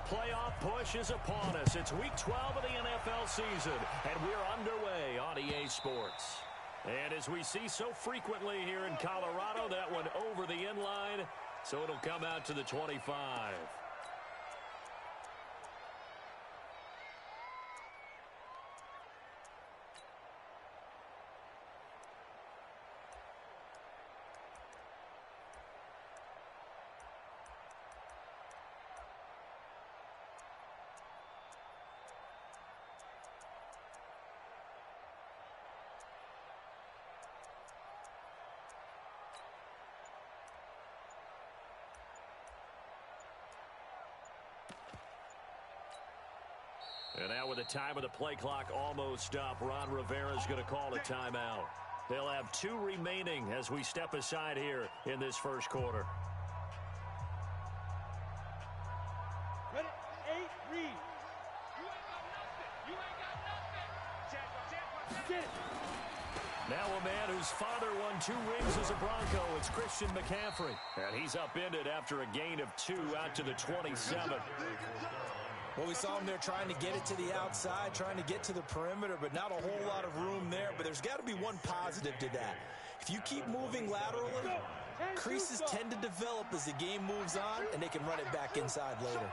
playoff push is upon us. It's week 12 of the NFL season, and we're underway on EA Sports. And as we see so frequently here in Colorado, that one over the end line, so it'll come out to the 25. And now with the time of the play clock almost up, Ron Rivera's going to call a timeout. They'll have 2 remaining as we step aside here in this first quarter. Ready? 8, read. You ain't got nothing. You ain't got nothing. Get it. Now a man whose father won 2 rings as a Bronco. It's Christian McCaffrey. And he's upended after a gain of 2 out to the 27. Well, we saw him there trying to get it to the outside, trying to get to the perimeter, but not a whole lot of room there. But there's got to be one positive to that. If you keep moving laterally, creases tend to develop as the game moves on, and they can run it back inside later.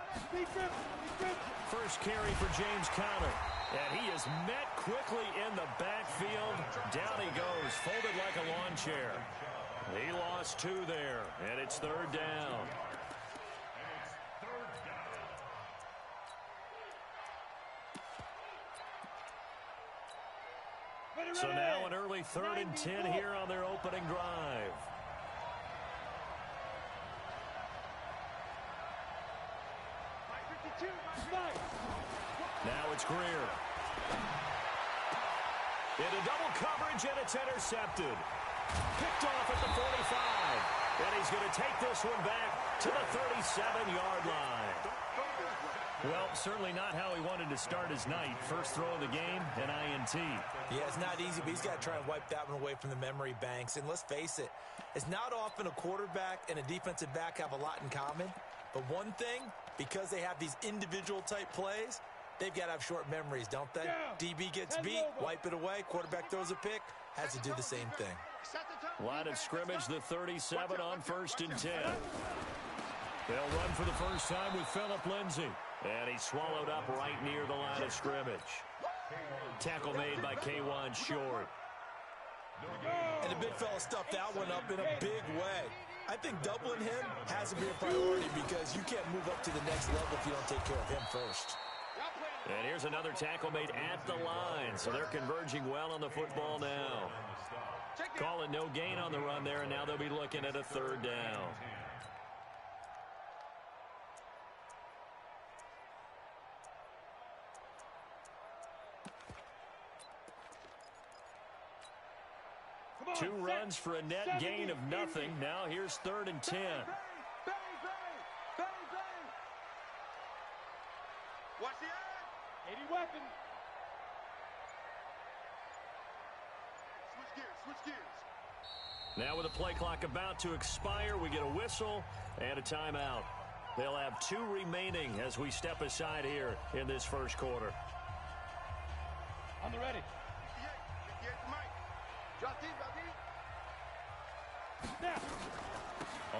First carry for James Conner. And he is met quickly in the backfield. Down he goes, folded like a lawn chair. He lost 2 there, and it's 3rd down. So now an early 3rd and 10 here on their opening drive. Now it's Greer. Into double coverage, and it's intercepted. Picked off at the 45. And he's going to take this one back to the 37-yard line. Well, certainly not how he wanted to start his night. First throw of the game, an INT. Yeah, it's not easy, but he's got to try and wipe that one away from the memory banks. And let's face it, it's not often a quarterback and a defensive back have a lot in common. But one thing, because they have these individual type plays, they've got to have short memories, don't they? DB gets beat, wipe it away, quarterback throws a pick, has to do the same thing. Line of scrimmage, the 37 on 1st and 10. They'll run for the first time with Phillip Lindsay. And he's swallowed up right near the line of scrimmage. Tackle made by K1 Short. And the big fella stuffed that one up in a big way. I think doubling him has to be a priority because you can't move up to the next level if you don't take care of him first. And here's another tackle made at the line. So they're converging well on the football now. Call it no gain on the run there, and now they'll be looking at a 3rd down. Two runs for a net gain of nothing. Now here's 3rd and 10. Watch the eye. 80 weapon. Switch gears, switch gears. Now with the play clock about to expire, we get a whistle and a timeout. They'll have 2 remaining as we step aside here in this first quarter. On the ready. 58 for Mike. Drop deep, drop deep. Now.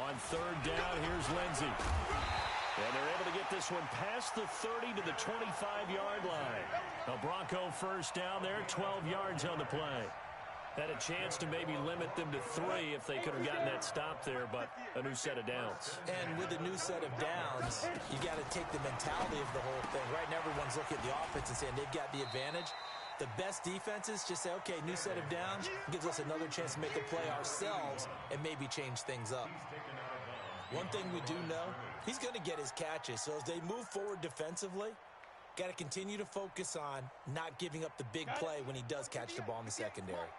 On 3rd down, here's Lindsay. And they're able to get this one past the 30 to the 25-yard line. A Bronco first down there, 12 yards on the play. Had a chance to maybe limit them to 3 if they could have gotten that stop there, but a new set of downs. And with a new set of downs, you got to take the mentality of the whole thing. Right now, everyone's looking at the offense and saying they've got the advantage. The best defenses just say, okay, new set of downs, gives us another chance to make a play ourselves and maybe change things up. One thing we do know, he's going to get his catches. So as they move forward defensively, got to continue to focus on not giving up the big play when he does catch the ball in the secondary.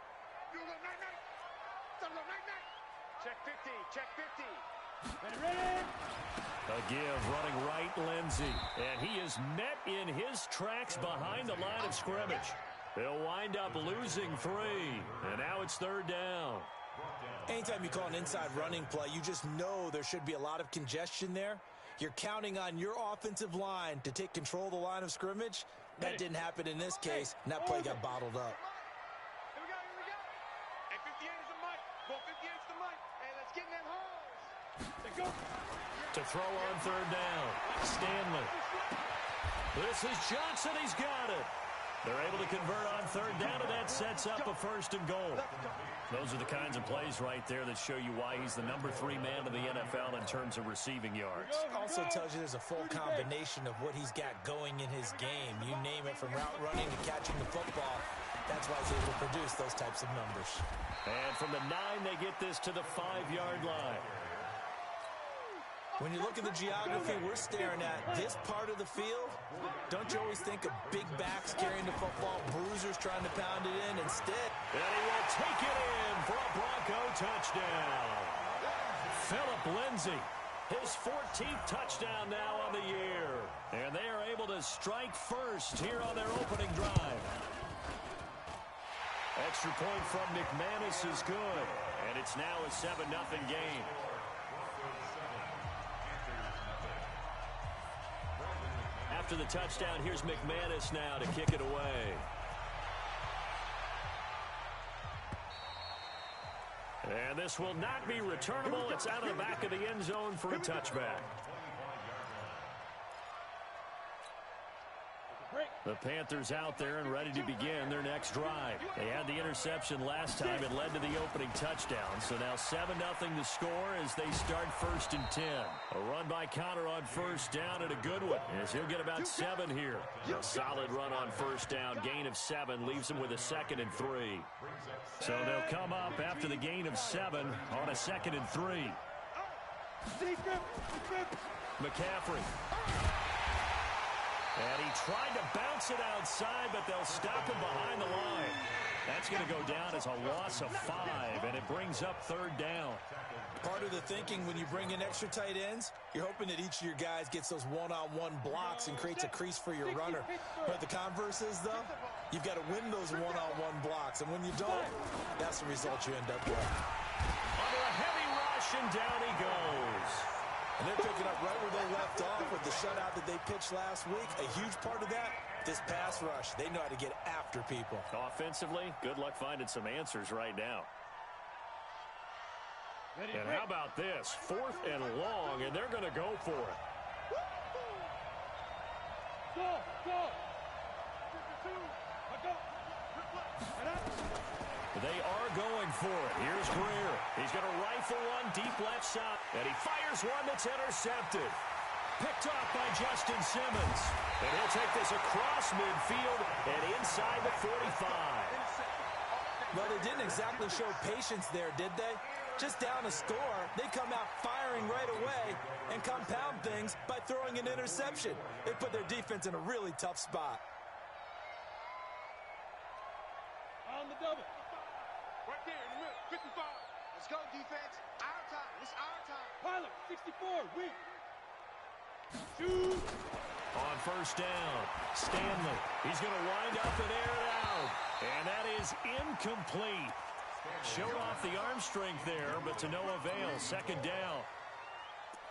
Check 50, check 50. Ready. A give running right, Lindsay. And he is met in his tracks behind the line of scrimmage. They'll wind up losing 3. And now it's 3rd down. Anytime you call an inside running play, you just know there should be a lot of congestion there. You're counting on your offensive line to take control of the line of scrimmage. That didn't happen in this case, and that play got bottled up. Here we go, here we go. Hey, 58 is the mic. Go 58 is the mic. Hey, let's get in that hose. They go. To throw on third down, Stanley. This is Johnson. He's got it. They're able to convert on third down, and that sets up a 1st and goal. Those are the kinds of plays right there that show you why he's the number 3 man in the NFL in terms of receiving yards. Also tells you there's a full combination of what he's got going in his game. You name it, from route running to catching the football. That's why he's able to produce those types of numbers. And from the 9, they get this to the 5-yard line. When you look at the geography we're staring at, this part of the field, don't you always think of big backs carrying the football, bruisers trying to pound it in? Instead, and he will take it in for a Bronco touchdown. Philip Lindsay, his 14th touchdown now on the year. And they are able to strike first here on their opening drive. Extra point from McManus is good. And it's now a 7-0 game. After the touchdown, here's McManus now to kick it away. And this will not be returnable. It's out of the back of the end zone for a touchback. The Panthers out there and ready to begin their next drive. They had the interception last time. It led to the opening touchdown. So now 7-0 to score as they start 1st and 10. A run by Connor on 1st down, and a good one, as he'll get about 7 here. A solid run on 1st down. Gain of 7 leaves him with a 2nd and 3. So they'll come up after the gain of 7 on a 2nd and 3. McCaffrey. And he tried to bounce it outside, but they'll stop him behind the line. That's going to go down as a loss of 5, and it brings up 3rd down. Part of the thinking when you bring in extra tight ends, you're hoping that each of your guys gets those one-on-one blocks and creates a crease for your runner. But the converse is, though, you've got to win those one-on-one blocks. And when you don't, that's the result you end up with. Under a heavy rush, and down he goes. And they're picking up right where they left off with the shutout that they pitched last week. A huge part of that, this pass rush. They know how to get after people. Offensively, good luck finding some answers right now. And how about this? 4th and long, and they're going to go for it. Go! They are going for it. Here's Greer. He's going to rifle one deep left side. And he fires one that's intercepted. Picked off by Justin Simmons. And he'll take this across midfield and inside the 45. Well, they didn't exactly show patience there, did they? Just down a score, they come out firing right away and compound things by throwing an interception. They put their defense in a really tough spot. On the double. Right there in the middle, 55. Let's go, defense. Our time. It's our time. Pilot, 64. Win. Shoot. On 1st down, Stanley. He's going to wind up and air it out. And that is incomplete. Showed off the arm strength there, but to no avail. 2nd down.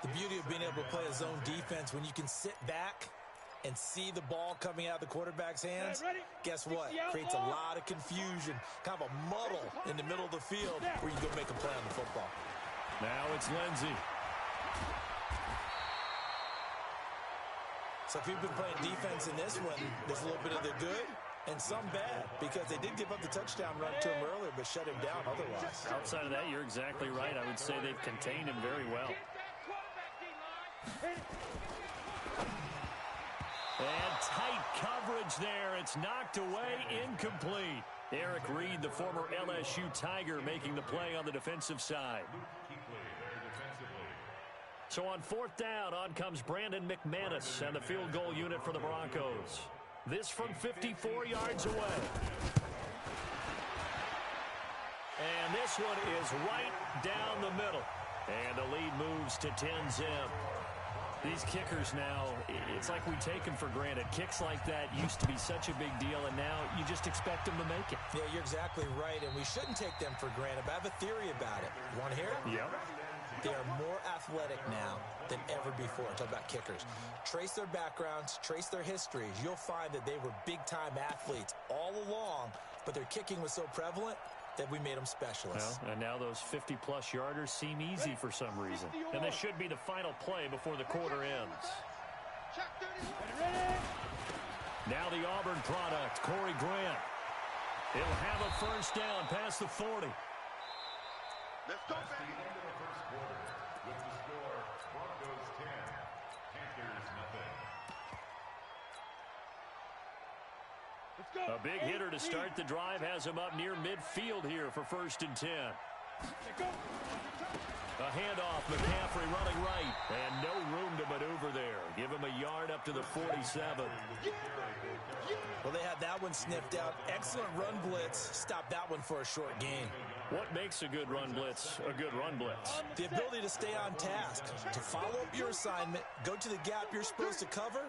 The beauty of being able to play a zone defense when you can sit back and see the ball coming out of the quarterback's hands, guess what? Creates a lot of confusion, kind of a muddle in the middle of the field where you can go make a play on the football. Now it's Lindsay. So if you've been playing defense in this one, there's a little bit of the good and some bad, because they did give up the touchdown run to him earlier, but shut him down otherwise. Outside of that, you're exactly right. I would say they've contained him very well. And tight coverage there. It's knocked away, incomplete. Eric Reed, the former LSU Tiger, making the play on the defensive side. So on 4th down, on comes Brandon McManus and the field goal unit for the Broncos. This from 54 yards away. And this one is right down the middle. And the lead moves to 10-zip. These kickers now, it's like we take them for granted. Kicks like that used to be such a big deal, and now you just expect them to make it. Yeah, you're exactly right, and we shouldn't take them for granted, but I have a theory about it. You want to hear it? Yep. They are more athletic now than ever before. I'm talking about kickers. Trace their backgrounds, trace their histories. You'll find that they were big-time athletes all along, but their kicking was so prevalent that we made them specialists. Well, and now those 50-plus yarders seem easy for some reason. And this should be the final play before the quarter ends. Now the Auburn product, Corey Grant. He'll have a first down past the 40. Let's go, baby. End of the first quarter with the score Broncos 10, Panthers nothing. A big hitter to start the drive has him up near midfield here for 1st and 10. A handoff, McCaffrey running right, and no room to maneuver there. Give him a yard up to the 47. Well, they had that one sniffed out. Excellent run blitz. Stop that one for a short gain. What makes a good run blitz a good run blitz? The ability to stay on task, to follow up your assignment, go to the gap you're supposed to cover,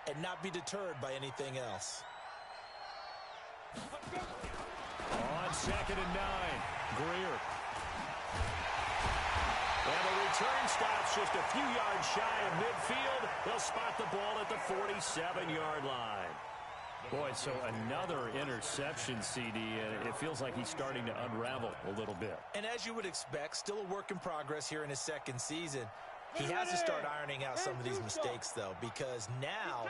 and not be deterred by anything else. On 2nd and 9, Greer. And the return stops just a few yards shy of midfield. They'll spot the ball at the 47-yard line. Boy, so another interception, CD, and it feels like he's starting to unravel a little bit. And as you would expect, still a work in progress here in his 2nd season. He has to start ironing out some of these mistakes, though, because now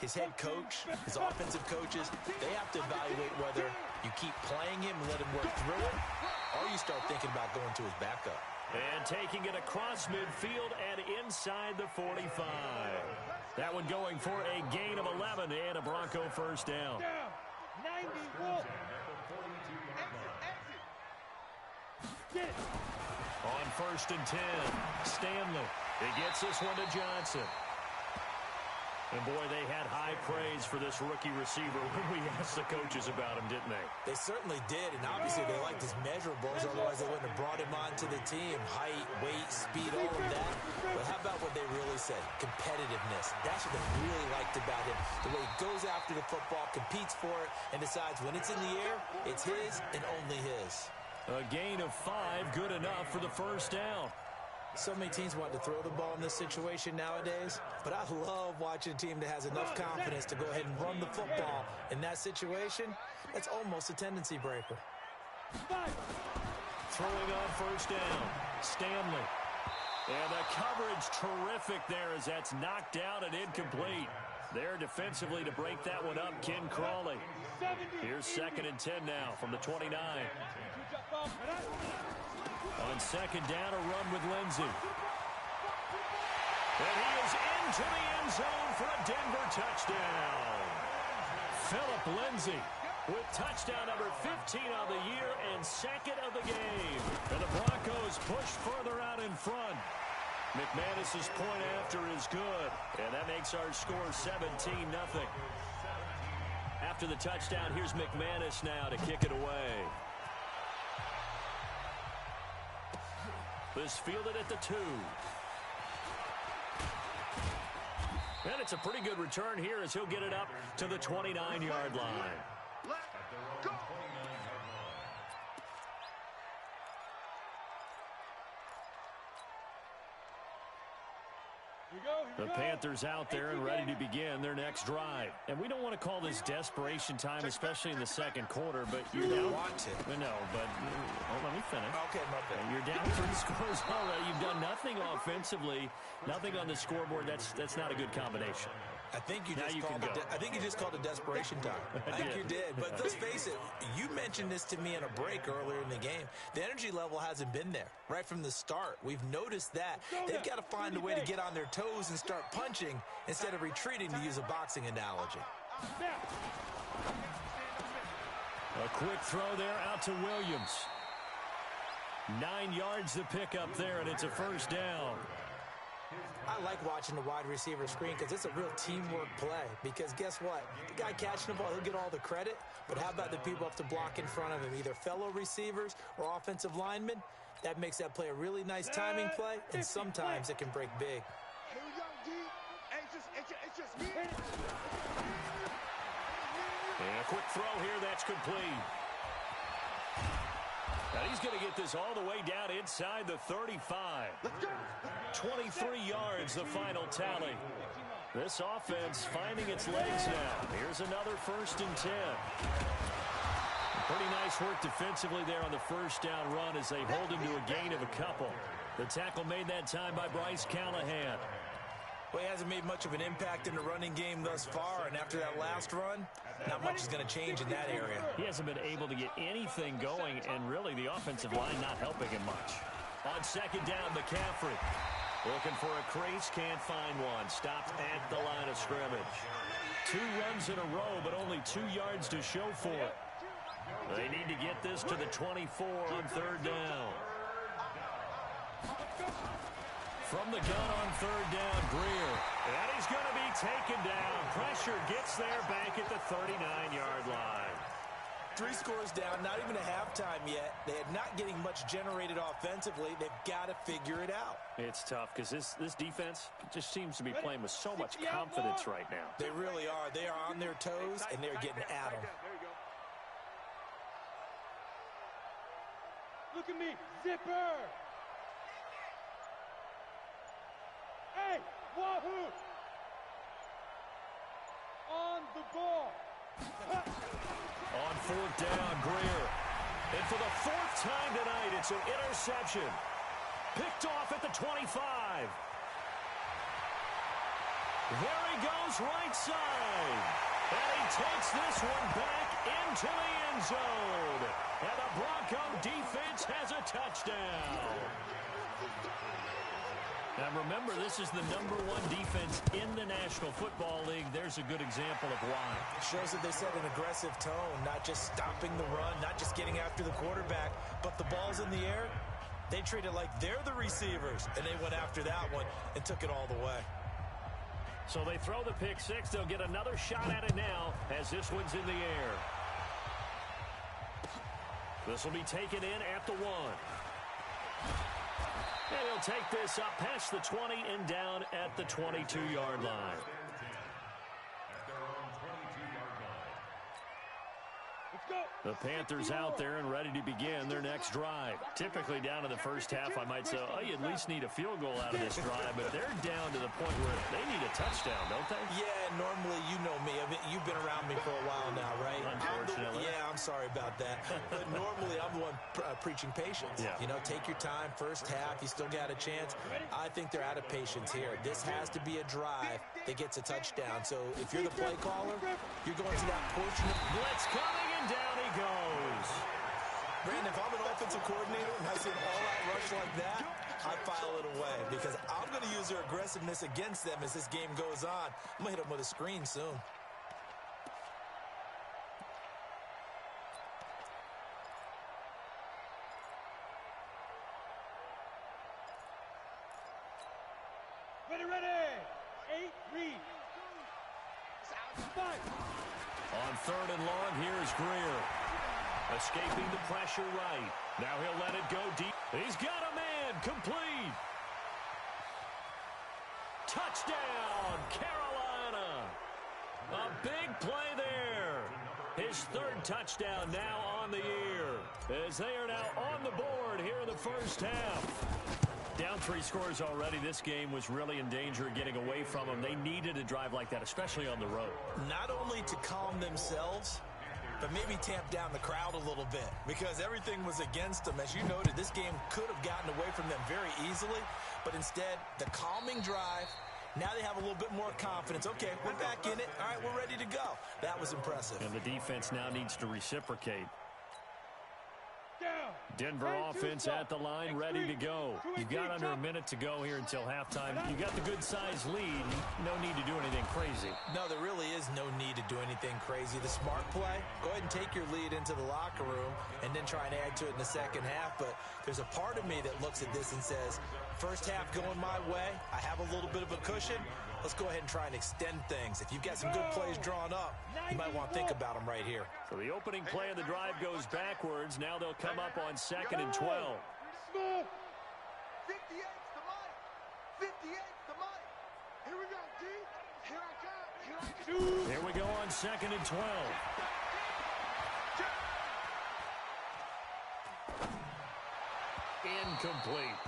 his head coach, his offensive coaches, they have to evaluate whether you keep playing him and let him work through it, or you start thinking about going to his backup. And taking it across midfield and inside the 45. That one going for a gain of 11 and a Bronco first down. 91. On 1st and 10, Stanley. He gets this one to Johnson. And, boy, they had high praise for this rookie receiver when we asked the coaches about him, didn't they? They certainly did, and obviously they liked his measurables, otherwise they wouldn't have brought him onto the team. Height, weight, speed, all of that. But how about what they really said? Competitiveness. That's what they really liked about him. The way he goes after the football, competes for it, and decides when it's in the air, it's his and only his. A gain of 5, good enough for the first down. So many teams want to throw the ball in this situation nowadays, but I love watching a team that has enough confidence to go ahead and run the football. In that situation, that's almost a tendency breaker. Throwing on first down, Stanley. And the coverage terrific there as that's knocked down and incomplete. There defensively to break that one up, Ken Crawley. Here's 2nd and 10 now from the 29. On 2nd down, a run with Lindsey. And he is into the end zone for a Denver touchdown. Phillip Lindsey with touchdown number 15 on the year and 2nd of the game. And the Broncos push further out in front. McManus's point after is good. And that makes our score 17-0. After the touchdown, here's McManus now to kick it away. This fielded at the 2. And it's a pretty good return here as he'll get it up to the 29-yard line. Let's go. The Panthers out there and ready to begin their next drive. And we don't want to call this desperation time, especially in the 2nd quarter, but you're down. Want to. No, but let me finish. Okay, my bad. You're down 3 scores already. You've done nothing offensively, nothing on the scoreboard. That's not a good combination. I think you just called it desperation time. I think you did. But let's face it, you mentioned this to me in a break earlier in the game. The energy level hasn't been there right from the start. We've noticed that. They've got to find a way to get on their toes and start punching instead of retreating, to use a boxing analogy. A quick throw there out to Williams. 9 yards to pick up there, and it's a first down. I like watching the wide receiver screen because it's a real teamwork play. Because guess what? The guy catching the ball, he'll get all the credit. But how about the people have to block in front of him, either fellow receivers or offensive linemen? That makes that play a really nice timing play, and sometimes it can break big. Here we go, D. It's just me. And a quick throw here, that's complete. And He's going to get this all the way down inside the 35. 23 yards, the final tally. This offense finding its legs now. Here's another 1st and 10. Pretty nice work defensively there on the first down run as they hold him to a gain of a couple. The tackle made that time by Bryce Callahan. Well, he hasn't made much of an impact in the running game thus far, and after that last run, not much is going to change in that area. He hasn't been able to get anything going, and really the offensive line not helping him much. On 2nd down, McCaffrey looking for a crease, can't find one. Stopped at the line of scrimmage. 2 runs in a row, but only 2 yards to show for it. They need to get this to the 24 on 3rd down. From the gun on 3rd down, Greer. And he's going to be taken down. Pressure gets there back at the 39-yard line. 3 scores down, not even a halftime yet. They are not getting much generated offensively. They've got to figure it out. It's tough because this defense just seems to be playing with so much confidence right now. They really are. They are on their toes, and they're getting at them. Look at me, zipper! Hey, wahoo! On the ball! On 4th down, Greer. And for the 4th time tonight, it's an interception. Picked off at the 25. There he goes, right side. And he takes this one back into the end zone. And the Bronco defense has a touchdown. Now remember, this is the #1 defense in the National Football League. There's a good example of why. Shows that they set an aggressive tone, not just stopping the run, not just getting after the quarterback, but the ball's in the air. They treat it like they're the receivers, and they went after that one and took it all the way. So they throw the pick 6. They'll get another shot at it now as this one's in the air. This will be taken in at the 1. And he'll take this up past the 20 and down at the 22-yard line. The Panthers out there and ready to begin their next drive. Typically down to the first half, I might say, oh, you at least need a field goal out of this drive, but they're down to the point where they need a touchdown, don't they? Yeah, normally, you know me. I mean, you've been around me for a while now, right? Unfortunately. I'm sorry about that. But normally, I'm the one preaching patience. Yeah. You know, take your time. First half, you still got a chance. I think they're out of patience here. This has to be a drive that gets a touchdown. So if you're the play caller, you're going to that portion of blitz coming, and down he goes. Brandon, if I'm an offensive coordinator and I see an all-out rush like that, I file it away because I'm going to use their aggressiveness against them as this game goes on. I'm going to hit them with a screen soon. Ready! 8 read. On 3rd and long, here's Greer. Escaping the pressure right. Now he'll let it go deep. He's got a man. Complete. Touchdown, Carolina. A big play there. His 3rd touchdown now on the year as they are now on the board here in the first half. Down 3 scores already. This game was really in danger of getting away from them. They needed a drive like that, especially on the road. Not only to calm themselves, but maybe tamp down the crowd a little bit because everything was against them. As you noted, this game could have gotten away from them very easily, but instead, the calming drive, now they have a little bit more confidence. Okay, we're back in it. All right, we're ready to go. That was impressive. And the defense now needs to reciprocate. Denver offense at the line, ready to go. You've got under a minute to go here until halftime. You've got the good-sized lead. No need to do anything crazy. No, there really is no need to do anything crazy. The smart play, go ahead and take your lead into the locker room and then try and add to it in the second half. But there's a part of me that looks at this and says, first half going my way, I have a little bit of a cushion. Let's go ahead and try and extend things. If you've got some good plays drawn up, you might want to think about them right here. So the opening play of the drive goes backwards. Now they'll come up on 2nd and 12. Small. 58's the money. 58's the money. Here we go, D. Here I come. Here I come. Here we go on 2nd and 12. Incomplete.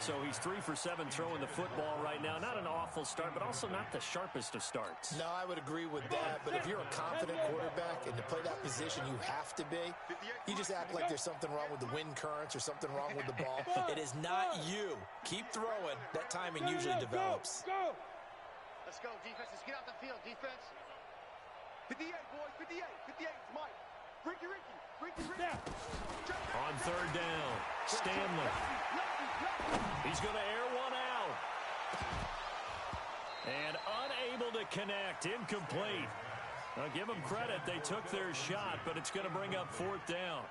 So he's 3 for 7 throwing the football right now. Not an awful start, but also not the sharpest of starts. No, I would agree with that. But if you're a confident quarterback and to play that position, you have to be. You just act like there's something wrong with the wind currents or something wrong with the ball. It is not you. Keep throwing. That timing usually develops. Go! Let's go, defense. Let's get out the field, defense. 58, boys. 58. 58. It's Mike. Ricky. On third down, Stanley. He's going to air one out. And unable to connect. Incomplete. Now, give them credit. They took their shot, but it's going to bring up fourth down.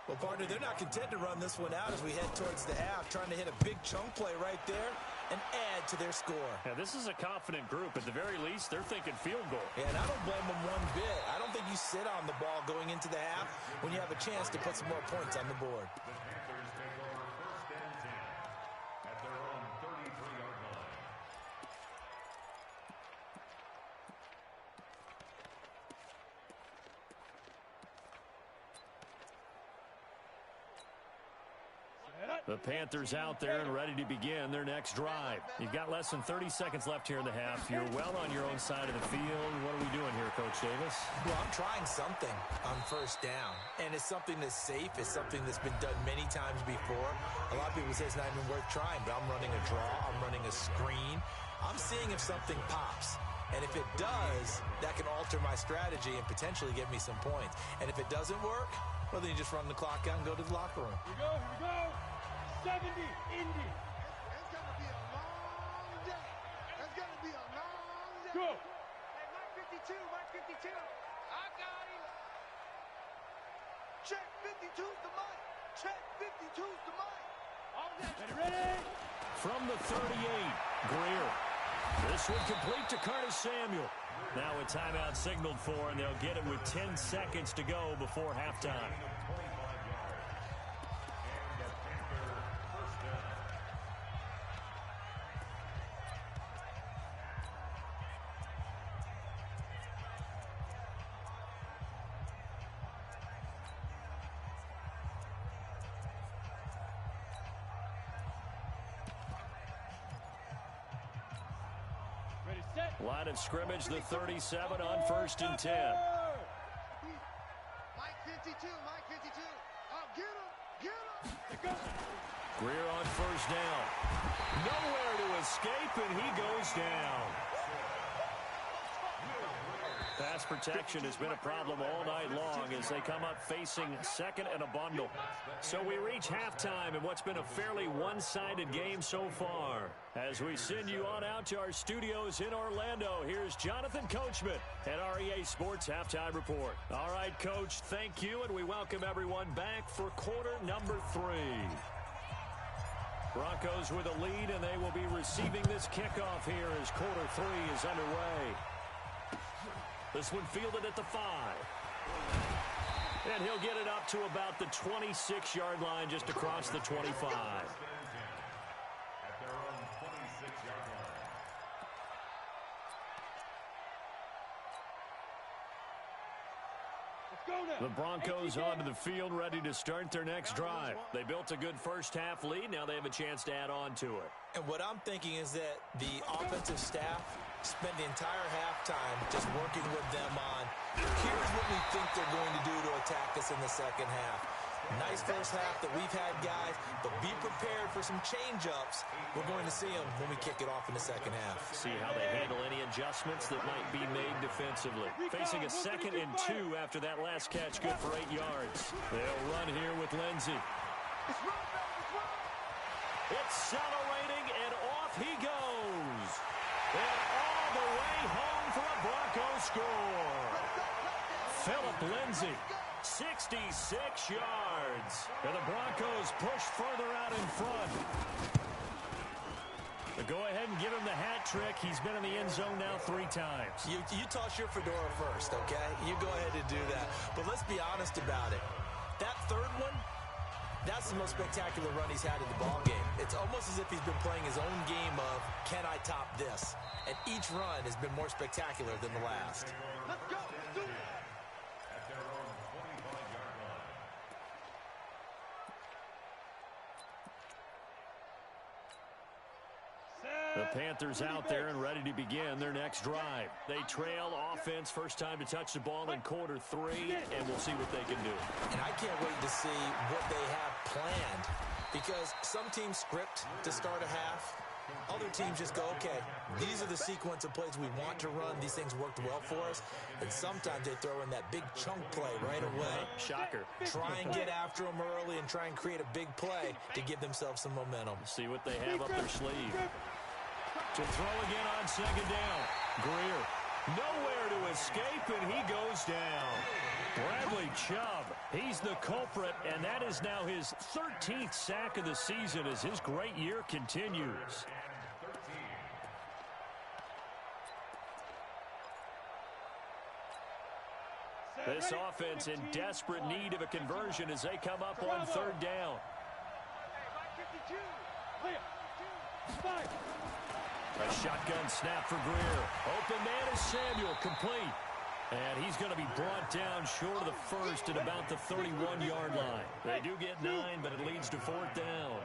Well, partner, they're not content to run this one out as we head towards the half, trying to hit a big chunk play right there and add to their score. Now, this is a confident group. At the very least, they're thinking field goal. Yeah, and I don't blame them one bit. I don't think you sit on the ball going into the half when you have a chance to put some more points on the board. The Panthers take over first and 10 at their own 33-yard line. The Panthers out there and ready to begin their next drive. You've got less than 30 seconds left here in the half. You're well on your own side of the field. What are we doing here, Coach Davis? Well, I'm trying something on first down, and it's something that's safe. It's something that's been done many times before. A lot of people say it's not even worth trying, but I'm running a draw. I'm running a screen. I'm seeing if something pops. And if it does, that can alter my strategy and potentially get me some points. And if it doesn't work, well, then you just run the clock out and go to the locker room. Here we go. 70, Indy. It's gonna be a long day. It's gonna be a long day. Go. Hey, Mike 52. I got him. Check 52's the Mike. Check 52's the Mike. Ready? From the 38, Greer. This one complete to Curtis Samuel. Now a timeout signaled for, and they'll get it with 10 seconds to go before halftime. Ready, set. Line of scrimmage, the 37 on first and 10. Mike 52. Oh, get him. Greer on first down. Nowhere to escape, and he goes down. Pass protection has been a problem all night long as they come up facing second and a bundle. So we reach halftime in what's been a fairly one-sided game so far. As we send you on out to our studios in Orlando, here's Jonathan Coachman at REA Sports Halftime Report. All right, Coach, thank you, and we welcome everyone back for quarter number 3. Broncos with a lead, and they will be receiving this kickoff here as quarter 3 is underway. This one fielded at the 5. And he'll get it up to about the 26-yard line just across the 25. At their own 26-yard line. Let's go now. The Broncos onto the field ready to start their next drive. They built a good first-half lead. Now they have a chance to add on to it. And what I'm thinking is that the offensive staff spend the entire halftime just working with them on, here's what we think they're going to do to attack us in the second half. Nice first half that we've had, guys, but be prepared for some change-ups. We're going to see them when we kick it off in the second half. See how they handle any adjustments that might be made defensively. Facing a 2nd and 2 after that last catch, good for 8 yards. They'll run here with Lindsey. Accelerating, and off he goes. And all the way home for a Broncos score. Phillip Lindsey, 66 yards. And the Broncos push further out in front. But go ahead and give him the hat trick. He's been in the end zone now 3 times. You toss your fedora first, okay? You go ahead and do that. But let's be honest about it. That third one, that's the most spectacular run he's had in the ballgame. It's almost as if he's been playing his own game of, can I top this? And each run has been more spectacular than the last. Let's go. Let's do it. At their own 25-yard line. The Panthers out there and ready to begin their next drive. They trail offense, first time to touch the ball in quarter 3, and we'll see what they can do. And I can't wait to see what they have planned, because some teams script to start a half. Other teams just go, okay, these are the sequence of plays we want to run. These things worked well for us. And sometimes they throw in that big chunk play right away. Shocker. Try and get after them early and try and create a big play to give themselves some momentum. See what they have up their sleeve. To throw again on second down. Greer. Nowhere to escape, and he goes down. Bradley Chubb, he's the culprit, and that is now his 13th sack of the season as his great year continues. This offense in desperate need of a conversion as they come up on third down. A shotgun snap for Greer. Open man is Samuel, complete. And he's going to be brought down short of the first at about the 31-yard line. They do get 9, but it leads to fourth down.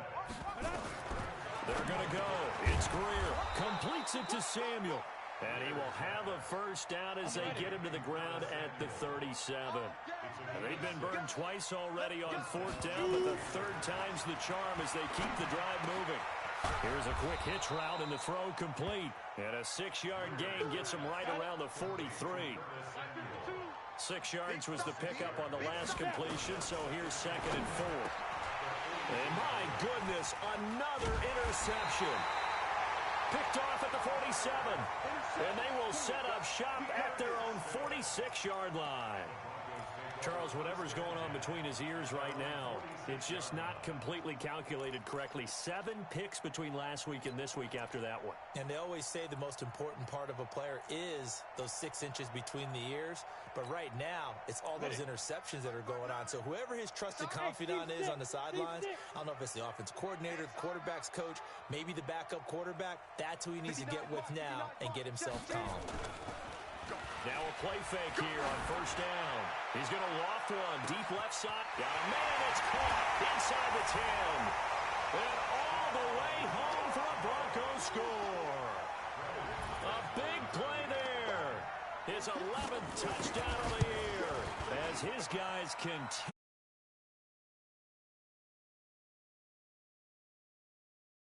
They're going to go. It's Greer. Completes it to Samuel. And he will have a first down as they get him to the ground at the 37. They've been burned twice already on fourth down, but the third time's the charm as they keep the drive moving. Here's a quick hitch route, and the throw complete. And a 6-yard gain gets him right around the 43. 6 yards was the pickup on the last completion, so here's second and 4. And my goodness, another interception. Picked off at the 47. And they will set up shop at their own 46-yard line. Charles, whatever's going on between his ears right now, it's just not completely calculated correctly. 7 picks between last week and this week after that one. And they always say the most important part of a player is those 6 inches between the ears. But right now, it's all those interceptions that are going on. So whoever his trusted confidant is on the sidelines, I don't know if it's the offense coordinator, the quarterback's coach, maybe the backup quarterback, that's who he needs to get with now and get himself calm. Now a play fake here on first down. He's going to loft one. Deep left side. Got a man that's caught inside the 10. And all the way home for a Broncos score. A big play there. His 11th touchdown of the year as his guys continue.